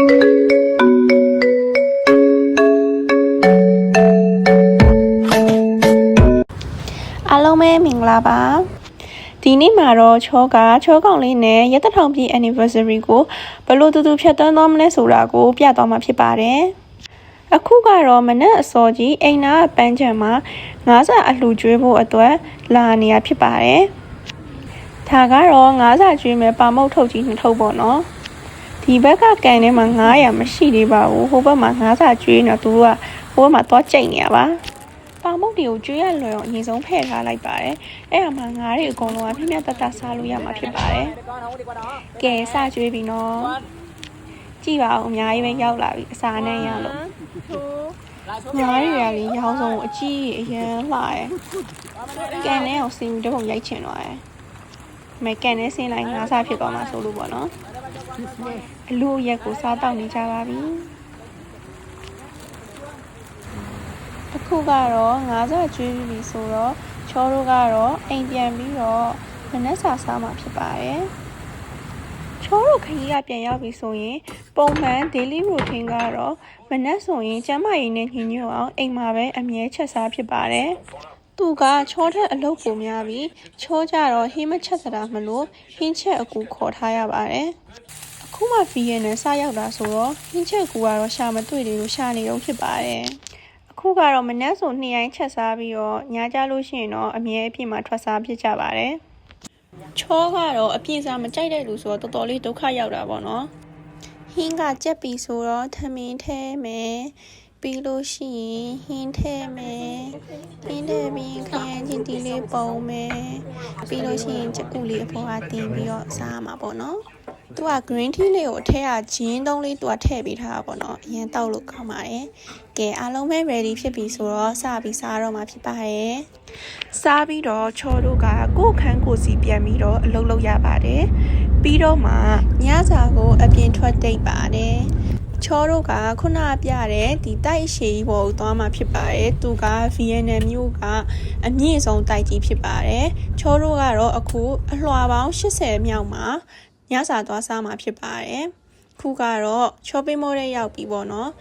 အားလုံးပဲမင်္ဂလာပါဒီနေ့မှာတော့ချောကောင်လေးနဲ့ရက်တထောင်ပြည့် anniversary ကိုဘလို့တူဖြတ်သန်းသွားမလဲဆိုတာကိုပြသွားမှာဖြစ်ပါတယ်အခုကတော့မနက်အစောကြီးအိမ်နာပန်းချံမှာငါးစာအလှကျွေးဖို့အတွက်လာနေရဖြစ်ပါတယ်ဒါကတော့ငါးစာကျွေးမယ်ပါမုတ်ထုတ်ကြီးနှစ်ထုပ်ပေါ့နော်ဒီဘက်ကကန်ထဲမှာ900မရှိသေးပါဘူးဟိုဘက်မှာငါးစာကျွေးနေတော့သူကဟိုဘက်မှာသွားကြိတ်နေရပါပါမုတ်တွေကိုကျွေးရလွယ်အောင်အရင်ဆုံးဖဲ့ထားလိုက်ပါတယ်အဲ့ဒါမှငါးတွေအကုန်လုံးကပြင်းပြတတ်စားလို့ရမှာဖြစ်ပါတယ်ကဲစကျွေးပြီနော်ကြည့်ပါဦးအများကြီးပဲရောက်လာပြီအစာနဲ့ရလို့ငါးတွေကလေရောင်းဆုံးအကြီးအရန်လှရဲကန်နဲ့အောင်စင်တပုံရိုက်ချင်တော့ရဲမဲကန်နဲ့ဆင်းလိုက်ငါးစားဖြစ်သွားမှာဆိုလို့ပေါ့နော်အလူရက်ကိုစားတောက်နေကြပါပြီအခုကတော့ငါးစားကျွေးပြီဆိုတော့ချောတို့ကတော့အိမ်ပြန်ပြီးတော့မနက်စာစားမှာဖြစ်ပါတယ်ချောတို့ခရီးကပြန်ရောက်ပြီဆိုရင်ပုံမှန် daily routine ကတော့မနက်ဆိုရင်ကျန်းမာရေးနဲ့ညီညွတ်အောင်အိမ်မှာပဲအမြဲချက်စားဖြစ်ပါတယ်သူကချောထက်အလုပ်ပုံများပြီးချောကြတော့ဟင်းမချက်စတာမလို့ဟင်းချက်အကူခေါ်ထားရပါတယ်အခုမှဖီးရနဲ့စရောက်တာဆိုတော့ဟင်းချက်ကူကတော့ရှာမတွေ့သေးလို့ရှာနေတော့ဖြစ်ပါတယ်အခုကတော့မနက်ဆို2ရိုင်းချက်စားပြီးတော့ညကြလို့ရှိရင်တော့အမြဲအပြည့်မှာထွက်စားဖြစ်ကြပါတယ်ချောကတော့အပြည့်စားမကြိုက်တဲ့လူဆိုတော့တော်တော်လေးဒုက္ခရောက်တာပေါ့နော်ဟင်းကကြက်ပြီဆိုတော့ထမင်းထဲမယ်ပြီးလို့ရှိရင်ဟင်းထဲမယ်ဟင်းထဲပြီးခရမ်းချင်းတီလေးပုံမယ်ပြီးလို့ရှိရင်ချက်ကူလေးအပေါ်ကတင်ပြီးတော့စားရမှာပေါ့နော်သူက green tea လေးကိုအထက်ကဂျင်းတုံးလေးသူကထည့်ပေးထားတာပေါ့နော်အရင်တောက်လို့ကောင်းပါတယ်ကဲအားလုံးပဲ ready ဖြစ်ပြီဆိုတော့စပြီးစားတော့မှာဖြစ်ပါတယ်စားပြီးတော့ချောတို့ကကိုယ့်ခန်းကိုယ်စီပြန်ပြီးတော့အလုပ်လုပ်ရပါတယ်ပြီးတော့မှညစာကိုအပြင်ထွက်တိတ်ပါတယ်ချောတို့ကခုနပြတဲ့ဒီတိုက်အရှိကြီးပေါ်ကိုသွားမှာဖြစ်ပါတယ်သူက VNM မြို့ကအမြင့်ဆုံးတိုက်ကြီးဖြစ်ပါတယ်ချောတို့ကတော့အခုအလွှာပေါင်း80မြောက်မှာညစာသွားစားမှာဖြစ်ပါတယ်ခုကတော့ shopping mall ထဲရောက်ပြီပေါ့နော်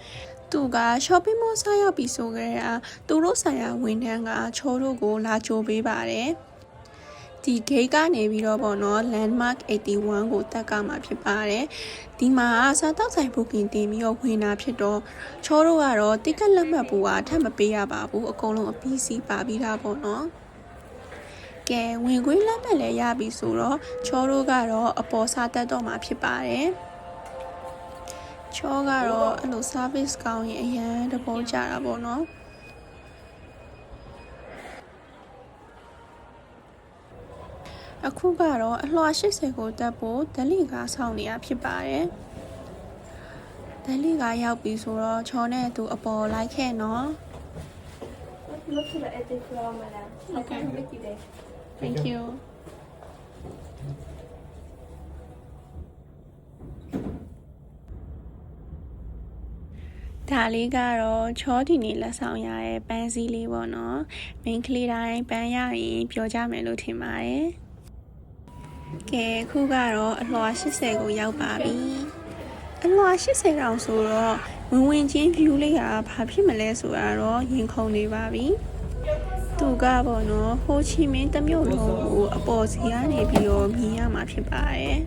သူက shopping mall စားရောက်ပြီဆိုကြတဲ့သူတို့ဆိုင်ရာဝန်ထမ်းကချောတို့ကိုလာကြိုပေးပါတယ်ဒီ gate ကနေပြီးတော့ပေါ့နော် landmark 81ကိုတက်ကမှာဖြစ်ပါတယ်ဒီမှာစားတောက်ဆိုင် booking တင်ပြီးတော့ဝင်တာဖြစ်တော့ချောတို့ကတော့ ticket လက်မှတ်ပူထပ်မပေးရပါဘူးအကုန်လုံးအပြီးစီးပါပြီးသားပေါ့နော်ကဲဝင်ခွင့်လက်မှတ်လည်းရပြီဆိုတော့ချောတို့ကတော့အပေါ်စားတက်တော့မှာဖြစ်ပါတယ်ချောကတော့အဲ့လို service ကောင်းရင်အရန်တဘောကြတာပေါ့နော်အခုကတော့အလွှာ80ကိုတက်ဖို့ဒလီကားဆောင်နေရဖြစ်ပါတယ်ဒလီကားရောက်ပြီဆိုတော့ချောနဲ့သူအပေါ်လိုက်ခဲ့နော် Look to the edit floor, madam. Okay. Thank you ဒါလေးကတော့ချောဒီနေလက်ဆောင်ရရဲ့ပန်းစည်းလေးပေါ့နော် main ကလေးတိုင်းပန်းရရင်ပြောကြမယ်လို့ထင်ပါတယ်ကဲခုကတော့အလွှာ80ကိုရောက်ပါပြီအလွှာ80တောင်ဆိုတော့ဝင်ချင်း view လေးကဘာဖြစ်မလဲဆိုတာတော့ရင်ခုန်နေပါပြီသူကပေါ့နော်ဟိုချီမင်းတမျိုးလုံးကိုအပေါ်စီကနေပြီးတော့မြင်ရမှာဖြစ်ပါတယ်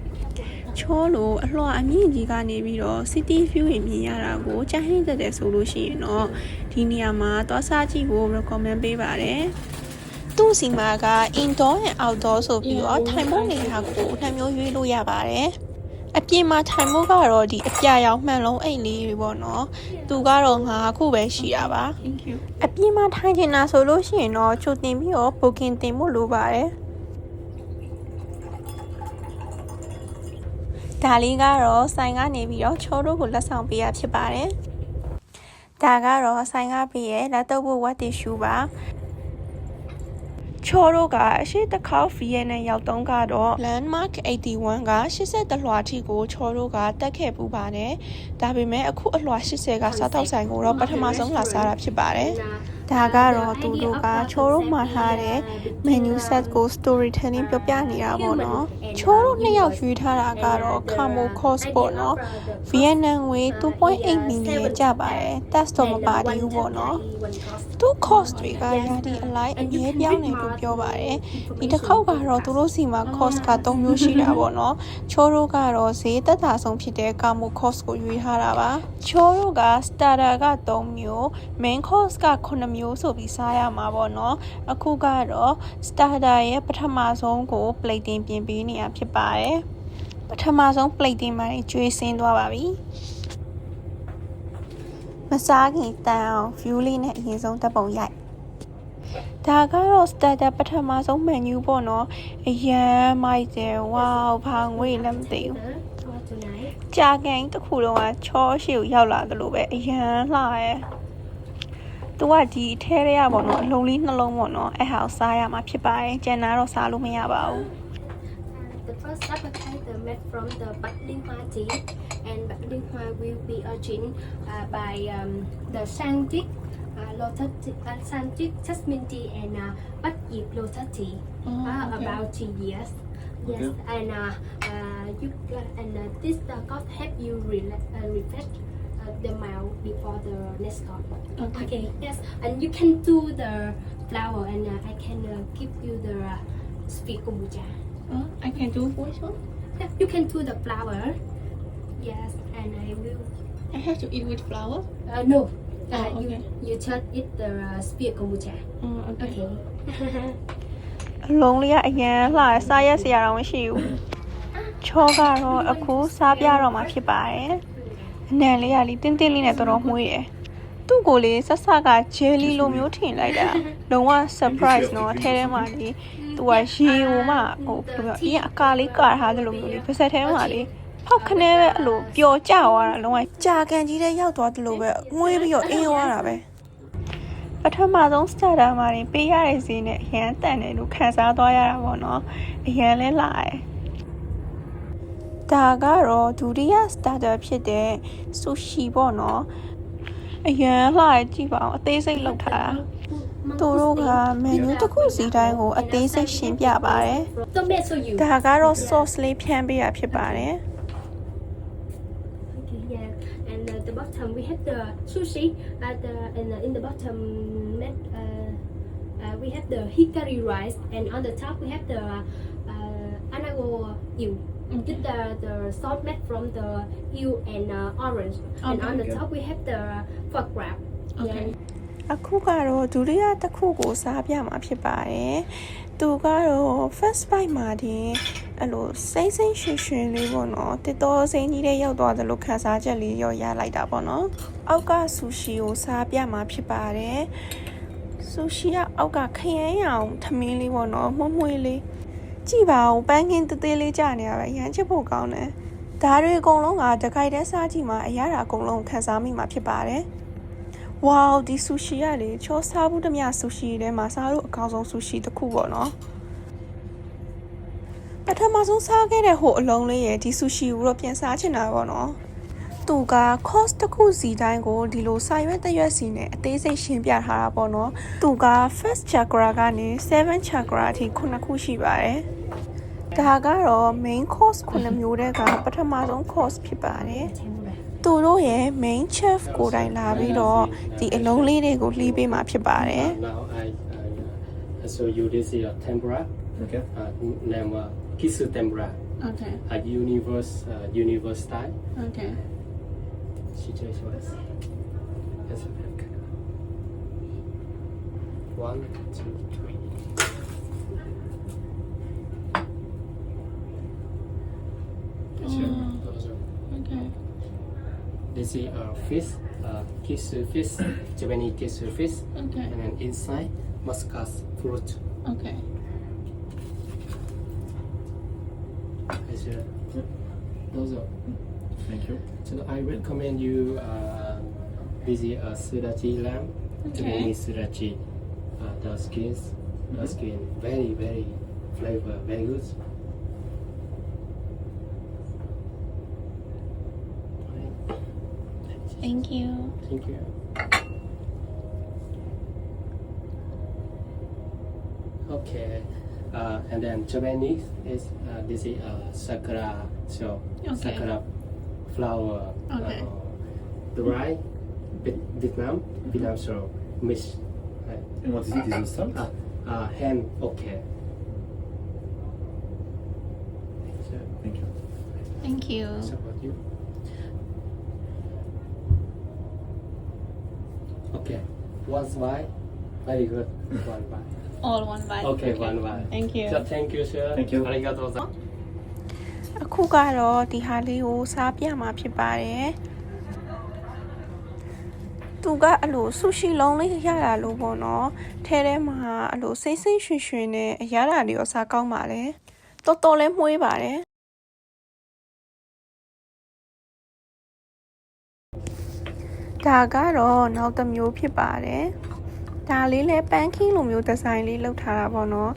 ချောလို့အလွှာအမြင့်ကြီးကနေပြီးတော့ city view မြင်ရတာကိုကြားဟင်းသက်တယ်ဆိုလို့ရှိရင်တော့ဒီနေရာမှာသွားစားကြည့်ဖို့ recommend ပေးပါတယ်သူ့စီမှာက indoor and outdoor ဆိုပြီးတော့ထိုင်ဖို့နေရာကိုနှစ်မျိုးရွေးလို့ရပါတယ်အပြင်မှာထိုင်ဖို့ကတော့ဒီအပြာရောင်မှန်လုံးအိတ်လေးတွေပေါ့နော်သူကတော့9ခုပဲရှိတာပါအပြင်မှာထိုင်နေတာဆိုလို့ရှိရင်တော့ချိုတင်ပြီးတော့ booking တင်ဖို့လိုပါတယ်ဒါလေးကတော့ဆိုင်ကနေပြီးတော့ချောတို့ကိုလက်ဆောင်ပေးရဖြစ်ပါတယ်ဒါကတော့ဆိုင်ကပေးရဲ့လက်တော့ဖို့ what tissue ပါ ချောတို့ကအရှိတစ်ခေါက် VN ရောက်တုန်းကတော့ Landmark 81က80လွှာထိကိုချောတို့ကတက်ခဲ့ပူပါတယ်။ဒါပေမဲ့အခုအလွှာ80ကစားတော့ဆိုင်ကိုတော့ပထမဆုံးလာစားတာဖြစ်ပါတယ်။ဒါကတော့သူတို့ကချိုးတို့မှာထားတဲ့ menu set ကို storytelling ပြောပြနေတာပေါ့နော်ချိုးတို့နှစ်ယောက်ရွေးထားတာကတော့ Camo cost ပေါ့နော် Vietnam ငွေ 2.8 million ကျပါတယ် test တော့မပါသေးဘူးပေါ့နော်သူ cost တွေကရာဒီအလိုက်အမြဲပြောင်းနေလို့ပြောပါတယ်ဒီတစ်ခေါက်ကတော့သူတို့စီမှာ cost က3မျိုးရှိတာပေါ့နော်ချိုးတို့ကတော့ဈေးသက်သာဆုံးဖြစ်တဲ့ Camo cost ကိုရွေးထားတာပါချိုးတို့က starter က3မျိုး main course က9မျိုးဆိုပြီးစားရမှာပေါ့နော်အခုကတော့ starter ရဲ့ပထမဆုံးကို plating ပြင်ပေးနေရဖြစ်ပါတယ်ပထမဆုံး plating မှာကျွေးစင်းသွားပါပြီမစားခင်တန်အောင် view လေးနဲ့အရင်ဆုံးတပ်ပုံရိုက်ဒါကတော့ starter ပထမဆုံး menu ပေါ့နော်အရန်မိုက်တယ်ဝေါဘာငွေလည်းမသိဘူးကြာကန်တစ်ခုလုံးကချောရှိကိုရောက်လာတယ်လို့ပဲအရန်လှရဲသူကဒီအထဲရပေါ့နော်အလုံးလေးနှလုံးပေါ့နော်အဲ့ဟာကိုစားရမှာဖြစ်ပါတယ်ကျန်တာတော့စားလို့မရပါဘူး The first appetizer made from the Battling Hoa tea, and Battling Hoa will be originated by the Sangtic Lotus Sangtic Jasmine tea and Bat Yip Lotus tea about 2 years. Yes, and this cost help you refresh the mouth before the next course. Okay. Yes, and you can do the flower, and I can give you the sweet kombucha. I can do which one? Yeah, you can do the flower. Yes, and I will. I have to eat with flour? No. Okay. You just eat the sweet kombucha. Okay. Okay. အလုံးလေးကအရန်လှစားရက်စရာတော့မရှိဘူးချောကတော့အခုစားပြတော့မှာဖြစ်ပါတယ်အနံလေးကလေတင်းတင်းလေးနဲ့တော်တော်မှုေးတယ်သူ့ကိုလေဆက်ဆက်က jelly လိုမျိုးထင်လိုက်တာလုံးဝ surprise နော်ထဲထဲမှာလေသူကရေဟိုမှဟိုဘယ်လိုပြောအရင်အကာလေးကာထားတယ်လို့မျိုးလေပါစက်ထဲမှာလေဖောက်ခနဲပဲအဲ့လိုပျော်ကျသွားတာလုံးဝကြာကန်ကြီးတဲ့ရောက်သွားတယ်လို့ပဲငွေပြီးတော့အင်းသွားတာပဲပထမဆုံး starter မှာနေပေးရတဲ့ဈေးနဲ့အရန်တန်တယ်လို့ခံစားသွားရတာပေါ့နော်အရန်လဲလာတယ်ဒါကတော့ဒုတိယ starter ဖြစ်တဲ့ sushi ပေါ့နော်အရန်လှကြည့်ပါအောင်အသေးစိတ်လောက်ထားသူတို့က menu တစ်ခုစီတိုင်းကိုအသေးစိတ်ရှင်းပြပါတယ် Don't mess with you. ဒါကတော့ sauce လေးဖြန်းပေးရဖြစ်ပါတယ် Okay, yeah. And the bottom we have the sushi. And in the bottom, we have the hikari rice, and on the top we have the anago eel. With the sauce made from the eel and orange. And on the top we have the foie gras. Okay. အခုကတော့ဒုတိယတစ်ခုကိုစားပြမှာဖြစ်ပါတယ်။သူကတော့ first bite မှာတင်အဲ့လိုစိမ့်စိမ့်ရွှင်ရွှင်လေးပေါ့နော်။တစ်တော်စိမ့်ကြီးတဲ့ရောက်သွားတယ်လို့ခန်းစားချက်လေးရောရလိုက်တာပေါ့နော်။အောက်ကဆူရှီကိုစားပြမှာဖြစ်ပါတယ်။ဆူရှီကအောက်ကခရမ်းရောင်ထမင်းလေးပေါ့နော်။မွှေးလေးကြည့်ပါဦးပန်းကင်းသေးသေးလေးကြာနေရပဲရမ်းချစ်ဖို့ကောင်းတယ်။ဒါတွေအကုန်လုံးကတခိုက်တည်းစားကြည့်မှာအရသာအကုန်လုံးခန်းစားမိမှာဖြစ်ပါတယ်။ Wow ဒီ sushi ကလေချောစားဘူးတမျှ sushi ထဲမှာစားလို့အကောင်းဆုံး sushi တစ်ခုပေါ့နော်ပထမဆုံးစားခဲ့တဲ့ဟိုအလုံးလေးရဲ့ဒီ sushi ကိုတော့ပြန်စားချင်တာပေါ့နော်သူက cost တစ်ခုစီတိုင်းကိုဒီလိုစာရွက်တစ်ရွက်စီနဲ့အသေးစိတ်ရှင်းပြထားတာပေါ့နော်သူက first chakra ကနေ7 chakra အထိ9ခုရှိပါတယ်ဒါကတော့ main course 9မျိုးတည်းကပထမဆုံး course ဖြစ်ပါတယ်သူတို့ရဲ့ main chef ကိုယ်တိုင်လာပြီးတော့ဒီအလုံးလေးတွေကိုလှီးပေးမှာဖြစ်ပါတယ် Now I show you this is a tempura. Okay. Name kisu tempura. Okay A universe style. okay She just was. That's okay. 1, 2, 3. okay This is a fish, kisu fish, Japanese kisu fish, okay and then inside muscat fruit. okay Those are. Thank you. So I recommend you visit Suraji lamb, Okay. Japanese Suraji, the skins, your skin. Very, very flavor, very good. Thank you Thank you. Okay. And then Japanese is this is sakura show. Okay. Sakura flower. Okay. Dry Vietnam show mix. And what is it? Is it salt? Hand okay. Thank you. Thank you Support you. Okay. One smile. Very good. One bite. all one bite Okay, one bite. Thank you So, thank you, sir. Thank you. Arigatou gozaimasu. အခုကတော့ဒီဟာလေးကိုစားပြမှာဖြစ်ပါတယ်သူကအဲ့လိုဆူရှီလုံးလေးရတာလို့ပေါ့နော်ထဲထဲမှာအဲ့လိုစိမ့်စိမ့်ရွှင်ရွှင်နဲ့အရသာလေးရောစားကောင်းပါတယ်တော်တော်လေးမှုေးပါတယ်ဒါကတော့နောက်တစ်မျိုးဖြစ်ပါတယ်ဒါလေးလည်းပန်းခင်းလိုမျိုးဒီဇိုင်းလေးလုပ်ထားတာပေါ့နော်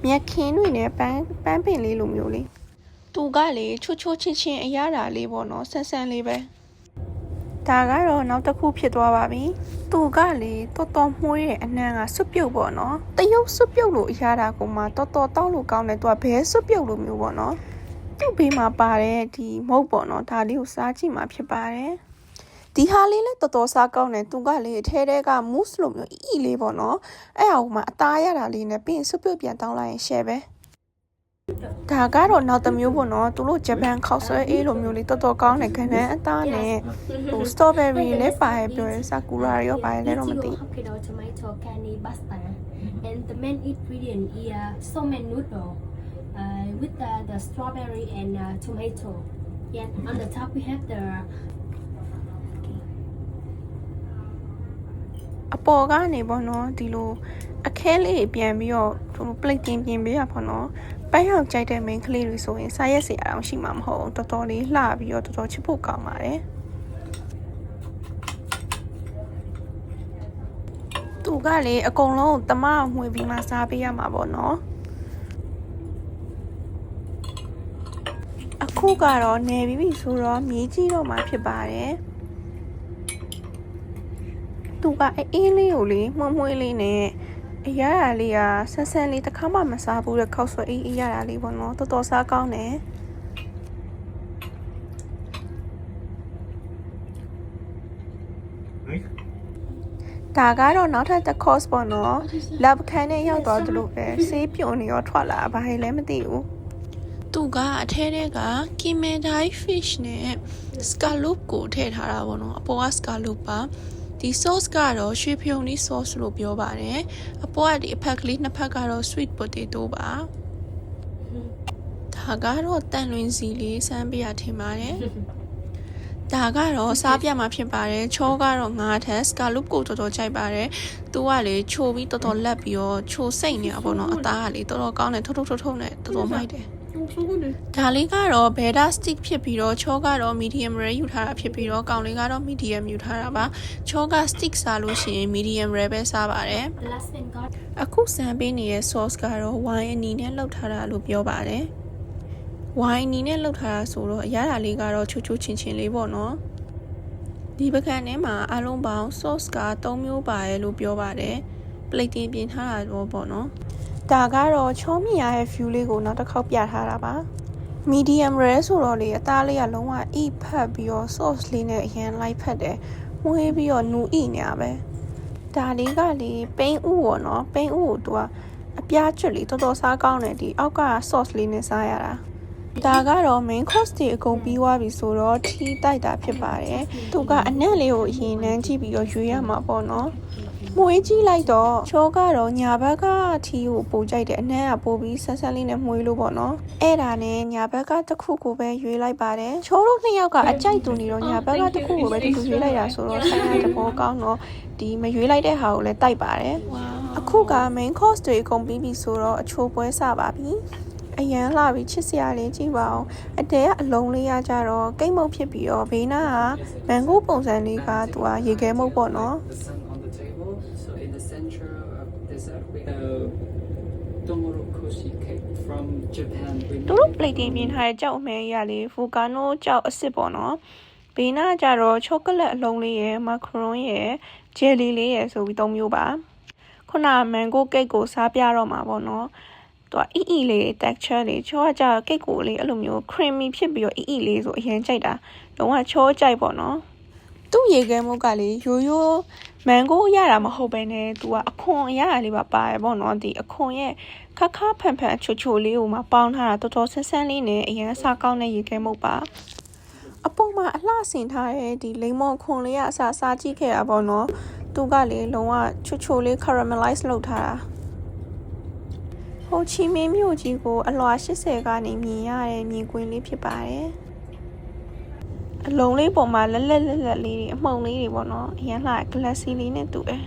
မြက်ခင်းတွေနဲ့ပန်းပင်လေးလိုမျိုးလေးသူကလေချိုးချိုးချင်းချင်းအရသာလေးပေါ့နော်ဆန်းဆန်းလေးပဲဒါကတော့နောက်တစ်ခုဖြစ်သွားပါပြီသူကလေတော်တော်မှုေးတဲ့အနှံ့ကစွပ်ပြုတ်ပေါ့နော်တရုပ်စွပ်ပြုတ်လို့အရသာကိုမှတော်တော်တောက်လို့ကောင်းတယ်သူကဘဲစွပ်ပြုတ်လို့မျိုးပေါ့နော်သူ့ဘေးမှာပါတဲ့ဒီမုတ်ပေါ့နော်ဒါလေးကိုစားကြည့်မှာဖြစ်ပါတယ်ဒီဟာလေးလည်းတော်တော်စားကောင်းတယ်သူကလေအထဲထဲက mousse လိုမျိုးအီလေးပေါ့နော်အဲ့အောင်မှအသားရတာလေးနဲ့ပြီးရင်စွပ်ပြုတ်ပြန်တောင်းလိုက်ရင် share ပဲဒါကတော့နောက်တစ်မျိုးပေါ့နော်သူတို့ဂျပန်ခောက်ဆွဲအေးလိုမျိုးလေးတော်တော်ကောင်းတယ်ခဏအသားနဲ့ဟို strawberry လည်းပါတယ်ပြောရဲ sakura ရောပါတယ်လည်းတော့မသိ Hokkaido tomato candy pasta, and the main ingredient is somen noodle with the strawberry and tomato. Yeah, on the top we have the အပေါ်ကနေပေါ့နော်ဒီလိုအခဲလေးပြန်ပြီးတော့သူတို့ plate တင်ပြင်ပေးရပေါ့နော်ပန်းရောက်ကြိုက်တဲ့ main ကလေးတွေဆိုရင်စားရက်စရာတော့ရှိမှာမဟုတ်တော်တော်လေးလှပြီးတော့တော်တော်ချစ်ဖို့ကောင်းပါတယ်သူကလေအကုန်လုံးတမအောင်မှွေပြီးမှစားပေးရမှာပေါ့နော်အခုကတော့နေပြီးပြီဆိုတော့မြေကြီးတော့မှဖြစ်ပါတယ်သူကအေးလေးကိုလေမှုေးလေးနဲ့အရသာလေးကဆန်းဆန်းလေးတစ်ခါမှမစားဘူးတဲ့ခောက်ဆွဲအေးရတာလေးပေါ့နော်တော်တော်စားကောင်းတယ်ဒါကတော့နောက်ထပ်တစ် course ပေါ့နော် lab ခန်းနဲ့ရောက်သွားသလိုပဲဆေးပြုံနေရောထွက်လာဘာလဲမသိဘူးသူကအထဲထဲက kimedai fish နဲ့ scallop ကိုထည့်ထားတာပေါ့နော်အပေါ်က scallop ပါဒီ sauce ကတော့ရွှေဖျုံလေး sauce လို့ပြောပါတယ်အပေါ်ကဒီအဖက်ကလေးနှစ်ဖက်ကတော့ sweet potato ပါဒါကတော့တန်လွင်စီလေးစမ်းပြရထင်ပါတယ်ဒါကတော့စားပြမှာဖြစ်ပါတယ်ချောကတော့ငါးထက် scallop ကိုတော်တော်ကြိုက်ပါတယ်သူကလေချိုပြီးတော်တော်လက်ပြီးတော့ချိုစိတ်နေတာပေါ့နော်အသားကလေတော်တော်ကောင်းတယ်ထုံနဲ့တော်တော်မိုက်တယ်ဒါလေးကတော့ beta stick ဖြစ်ပြီးတော့ချောကတော့ medium rare ယူထားတာဖြစ်ပြီးတော့ကောင်လေးကတော့ medium ယူထားတာပါချောက stick စားလို့ရှိရင် medium rare ပဲစားပါတယ် the last one got အခုစမ်းပေးနေတဲ့ sauce ကတော့ wine အနီနဲ့လောက်ထားတာလို့ပြောပါတယ် wine အနီနဲ့လောက်ထားတာဆိုတော့အရသာလေးကတော့ချိုချိုချင်းလေးပေါ့နော်ဒီပကံထဲမှာအလုံးပေါင်း sauce က3မျိုးပါတယ်လို့ပြောပါတယ် plate တင်ပြင်ထားတာတော့ပေါ့နော်ဒါကတော့ချောမြရရဲ့ view လေးကိုနောက်တစ်ခေါက်ပြထားတာပါ medium rare ဆိုတော့လေအသားလေးကလုံးဝအီဖတ်ပြီးတော့ sauce လေးနဲ့အရင်လိုက်ဖက်တယ်မှုေးပြီးတော့နူအီနေရပဲဒါလေးကလေပိန်းဥပေါ့နော်ပိန်းဥကိုသူကအပြားချွတ်လေးတော်တော်စားကောင်းတယ်ဒီအောက်က sauce လေးနဲ့စားရတာဒါကတော့ main course တွေအကုန်ပြီးသွားပြီဆိုတော့ထီးတိုက်တာဖြစ်ပါတယ်သူကအနံ့လေးကိုအရင်နှမ်းကြည့်ပြီးတော့ရွေးရမှာပေါ့နော်မှုေးကြည့်လိုက်တော့ချောကတော့ညာဘက်ကထီးကိုပိုကြိုက်တယ်အနံ့ကပိုပြီးဆန်းဆန်းလေးနဲ့မှုေးလို့ပေါ့နော်အဲ့ဒါနဲ့ညာဘက်ကတစ်ခုကိုပဲရွေးလိုက်ပါတယ်ချောတို့နှစ်ယောက်ကအကြိုက်တူနေတော့ညာဘက်ကတစ်ခုကိုပဲတူရွေးလိုက်တာဆိုတော့ဆိုင်ရတဲ့ဘောကောင်းတော့ဒီမရွေးလိုက်တဲ့ဟာကိုလည်းတိုက်ပါတယ်အခုက main course တွေအကုန်ပြီးပြီဆိုတော့အချိုးပွဲစပါပြီအရန်လှပြီးချစ်စရာလေးကြည့်ပါအောင်အတဲကအလုံးလေးရကြတော့ကိတ်မုတ်ဖြစ်ပြီးတော့ဘေးနာကမန်ဂိုပုံစံလေးကသူကရေခဲမုတ်ပေါ့နော် The sun on the table. So in the center of this, we tomorrow koshi cake from Japan. သူတို့ plating ပြင်ထားတဲ့ကြောက်အမဲကြီးကလေ volcano ကြောက်အစ်စ်ပေါ့နော်ဘေးနားကျတော့ chocolate အလုံးလေးရယ် macaron ရယ် jelly လေးရယ်ဆိုပြီး3မျိုးပါခုန mango cake ကိုစားပြတော့မှာပေါ့နော်သူကအီလေး texture လေးချောကကြ cake ကိုလေအဲ့လိုမျိုး creamy ဖြစ်ပြီးတော့အီလေးဆိုအရင်ကြိုက်တာလုံးဝချောကြိုက်ပေါ့နော်သူ့ရေခဲမုတ်ကလေရိုးရိုး mango ရတာမဟုတ်ပဲနဲ့သူကအခွန်အရလေးပါပါတယ်ပေါ့နော်ဒီအခွန်ရဲ့ခါခါဖန်ဖန်ချိုချိုလေးကိုမှပေါင်းထားတာတော်တော်ဆန်းဆန်းလေးနဲ့အရင်စားကောင်းတဲ့ရေခဲမုတ်ပါအပေါ်မှာအလှဆင်ထားတဲ့ဒီလိမ္မော်ခွန်လေးကအစားစားကြည့်ခဲ့တာပေါ့နော်သူကလေလုံးဝချိုချိုလေး caramelize လုပ်ထားတာဟိုချီမင်းမြို့ကြီးကိုအလွာ80ကနေမြင်ရတဲ့မြင်ကွင်းလေးဖြစ်ပါတယ်အလုံးလေးပေါ်မှာလက်လေးတွေအမှုံလေးတွေပေါ့နော်အရင်လှ glassy လေးနဲ့တူတယ်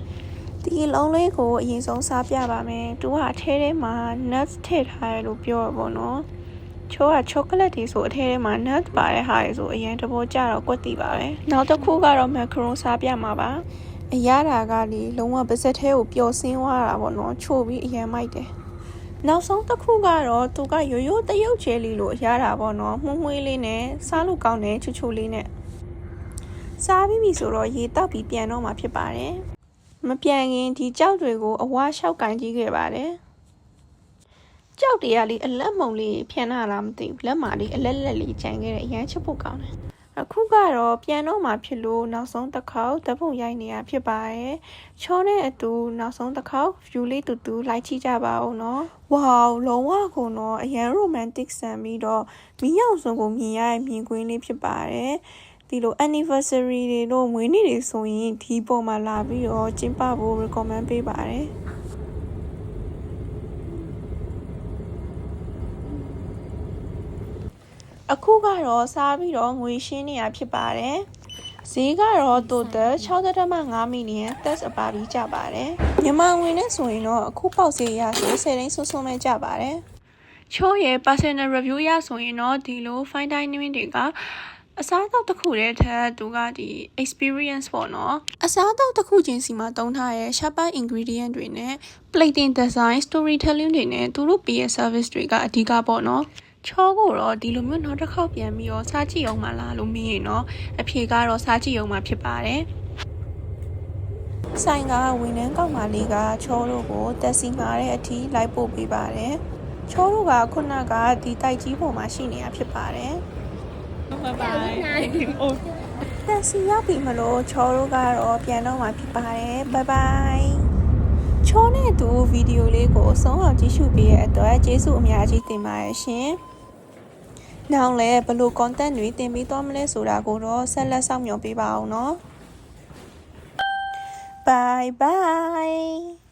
ဒီလုံးလေးကိုအရင်ဆုံးစားပြပါမယ်သူကအထဲထဲမှာ nuts ထည့်ထားရလို့ပြောရပေါ့နော်ချိုးက chocolate တွေဆိုအထဲထဲမှာ nuts ပါတဲ့ဟာတွေဆိုအရင်တဘောကြတော့ကွက်တီပါပဲနောက်တစ်ခုကတော့ macaron စားပြမှာပါအရတာကလေလုံးဝပါးစက်ထဲကိုပျော်စင်းသွားတာပေါ့နော်ချိုးပြီးအရင်မိုက်တယ်နောက်ဆုံးတစ်ခုကတော့သူကရိုးရိုးတရုတ်ချဲလီလို့အရတာပေါ့နော်မှုန့်မွှေးလေးနဲ့စားလို့ကောင်းတယ်ချိုချိုလေးနဲ့စားပြီးပြီဆိုတော့ရေတောက်ပြီးပြန်တော့မှာဖြစ်ပါတယ်မပြန်ခင်ဒီကြောက်တွေကိုအဝါလျှောက်ကင်ကြည့်ခဲ့ပါတယ်ကြောက်တွေကလေအလက်မုံလေးဖြန်းလာလားမသိဘူးလက်မာလေးအလက်လက်လေးကြံခဲ့တဲ့အရန်ချစ်ဖို့ကောင်းတယ်အခုကတော့ပြန်တော့မှာဖြစ်လို့နောက်ဆုံးတစ်ခေါက်ဓာတ်ပုံရိုက်နေတာဖြစ်ပါတယ်ချောတဲ့အတူနောက်ဆုံးတစ်ခေါက် view လေးတူတူလိုက်ကြည့်ကြပါဦးနော်ဝေါလုံးဝကိုတော့အရန် romantic ဆန်ပြီးတော့မီးရောင်စုံကိုမြင်ရတဲ့မြင်ကွင်းလေးဖြစ်ပါတယ်ဒီလို anniversary တွေတို့မွေးနေ့တွေဆိုရင်ဒီပေါ်မှာလာပြီးတော့ကျင်းပဖို့ recommend ပေးပါတယ်အခုကတော့စားပြီးတော့ငွေရှင်းနေရဖြစ်ပါတယ်ဈေးကတော့တိုတယ် 6.5 မီလီယံသက်အပါပြီးကြပါတယ်မြန်မာငွေနဲ့ဆိုရင်တော့အခုပေါက်ဈေးရဆို10သိန်းစွန်းမဲ့ကြပါတယ်ချိုးရဲ့ personal review ရဆိုရင်တော့ဒီလို fine dining တွေကအစားအသောက်တစ်ခုတည်းထက်သူကဒီ experience ပေါ့နော်အစားအသောက်တစ်ခုချင်းစီမှာတုံးထားရဲ့ sharp ingredient တွေနဲ့ plating design storytelling တွေနဲ့သူတို့ပေးရဲ့ service တွေကအဓိကပေါ့နော်ချောကိုတော့ဒီလိုမျိုးနောက်တစ်ခေါက်ပြန်ပြီးတော့စားကြည့်အောင်မလားလို့မေးရင်တော့အဖြေကတော့စားကြည့်အောင်မှဖြစ်ပါတယ်ဆိုင်ကဝန်ထမ်းကောက်မလေးကချောတို့ကိုတက်စီငါတဲ့အထိလိုက်ပို့ပေးပါတယ်ချောတို့ကခုနကဒီတိုက်ကြီးပေါ်မှာရှိနေတာဖြစ်ပါတယ်ဘိုင်ဘိုင်အိုးတက်စီရောက်ပြီမလို့ချောတို့ကတော့ပြန်တော့မှာဖြစ်ပါတယ်ဘိုင်ဘိုင်ချောနဲ့သူဗီဒီယိုလေးကိုအဆုံးအောင်ကြည့်ရှုပေးရတဲ့အတွက်ကျေးဇူးအများကြီးတင်ပါတယ်ရှင်နောက်လည်းဘယ်လို content တွေတင်ပေးသွားမလဲဆိုတာကိုတော့ဆက်လက်စောင့်မျှော်ပေးပါအောင်နော် Bye bye